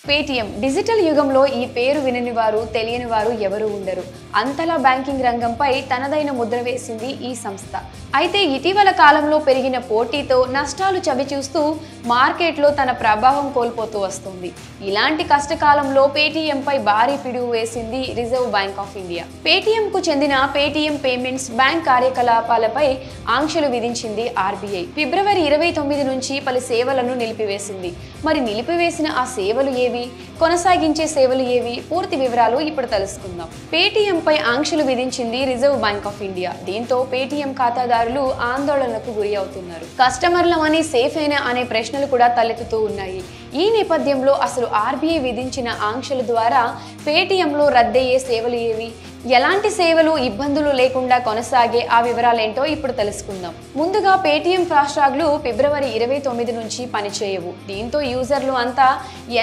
Paytm digital యుగంలో ఈ పేరు వినని వారు తెలియని వారు ఎవరు ఉండరు. అంతలా బ్యాంకింగ్ రంగంపై తనదైన ముద్ర వేసింది ఈ సంస్థ. అయితే ఇటీవల కాలంలో పెరిగిన పోటీతో నష్టాలు చవిచూస్తూ మార్కెట్లో తన ప్రభావం కోల్పోతూ వస్తుంది. ఇలాంటి కష్టకాలంలో పేటీఎంపై భారీ పిడుగు వేసింది రిజర్వ్ బ్యాంక్ ఆఫ్ ఇండియా. పేటీఎంకు చెందిన పేటీఎం పేమెంట్స్ బ్యాంక్ కార్యకలాపాలపై ఆంక్షలు విధించింది ఆర్బీఐ. ఫిబ్రవరి 29 నుంచి పలు సేవలను నిలిపివేసింది. మరి నిలిపివేసిన ఆ సేవలు ఏవి, కొనసాగించే సేవలు ఏవి, పూర్తి వివరాలు ఇప్పుడు తెలుసుకుందాం. పేటీఎంపై ఆంక్షలు విధించింది రిజర్వ్ బ్యాంక్ ఆఫ్ ఇండియా. దీంతో పేటీఎం ఖాతాదారులు ఆందోళనకు గురి అవుతున్నారు. కస్టమర్ల మనీ సేఫ్ అయినా అనే ప్రశ్నలు కూడా తలెత్తుతూ ఉన్నాయి. ఈ నేపథ్యంలో అసలు ఆర్బీఐ విధించిన ఆంక్షల ద్వారా పేటీఎంలో రద్దయ్యే సేవలు ఏవి, ఎలాంటి సేవలు ఇబ్బందులు లేకుండా కొనసాగే ఆ వివరాలేంటో ఇప్పుడు తెలుసుకుందాం. ముందుగా పేటీఎం ఫాస్ట్రాగ్లు ఫిబ్రవరి 29 నుంచి పనిచేయవు. దీంతో యూజర్లు అంతా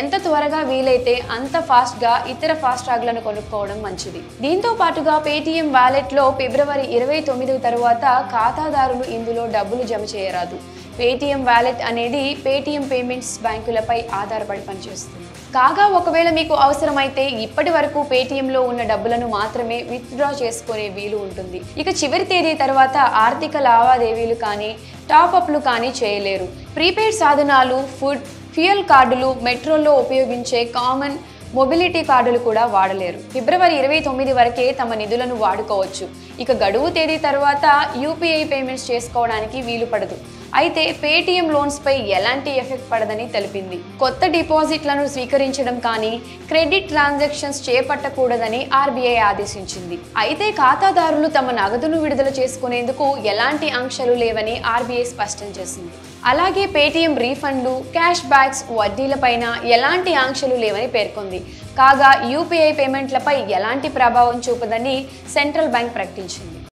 ఎంత త్వరగా వీలైతే అంత ఫాస్ట్గా ఇతర ఫాస్ట్రాగ్లను కొనుక్కోవడం మంచిది. దీంతో పాటుగా పేటీఎం వాలెట్లో ఫిబ్రవరి 29 తరువాత ఖాతాదారులు ఇందులో డబ్బులు జమ చేయరాదు. పేటీఎం వాలెట్ అనేది పేటీఎం పేమెంట్స్ బ్యాంకులపై ఆధారపడి పనిచేస్తుంది. కాగా ఒకవేళ మీకు అవసరమైతే ఇప్పటి వరకు పేటీఎంలో ఉన్న డబ్బులను మాత్రమే విత్డ్రా చేసుకునే వీలు ఉంటుంది. ఇక చివరి తేదీ తర్వాత ఆర్థిక లావాదేవీలు కానీ టాప్అప్లు కానీ చేయలేరు. ప్రీపెయిడ్ సాధనాలు, ఫుడ్, ఫ్యూయల్ కార్డులు, మెట్రోల్లో ఉపయోగించే కామన్ మొబిలిటీ కార్డులు కూడా వాడలేరు. ఫిబ్రవరి 29 వరకే తమ నిధులను వాడుకోవచ్చు. ఇక గడువు తేదీ తర్వాత యూపీఐ పేమెంట్స్ చేసుకోవడానికి వీలు పడదు. అయితే పేటీఎం లోన్స్పై ఎలాంటి ఎఫెక్ట్ పడదని తెలిపింది. కొత్త డిపాజిట్లను స్వీకరించడం కానీ క్రెడిట్ ట్రాన్సాక్షన్స్ చేపట్టకూడదని ఆర్బీఐ ఆదేశించింది. అయితే ఖాతాదారులు తమ నగదును విడుదల చేసుకునేందుకు ఎలాంటి ఆంక్షలు లేవని ఆర్బీఐ స్పష్టం చేసింది. అలాగే పేటీఎం రీఫండ్లు, క్యాష్ బ్యాక్స్, వడ్డీలపైన ఎలాంటి ఆంక్షలు లేవని పేర్కొంది. కాగా యూపీఐ పేమెంట్లపై ఎలాంటి ప్రభావం చూపదని సెంట్రల్ బ్యాంక్ ప్రకటించింది.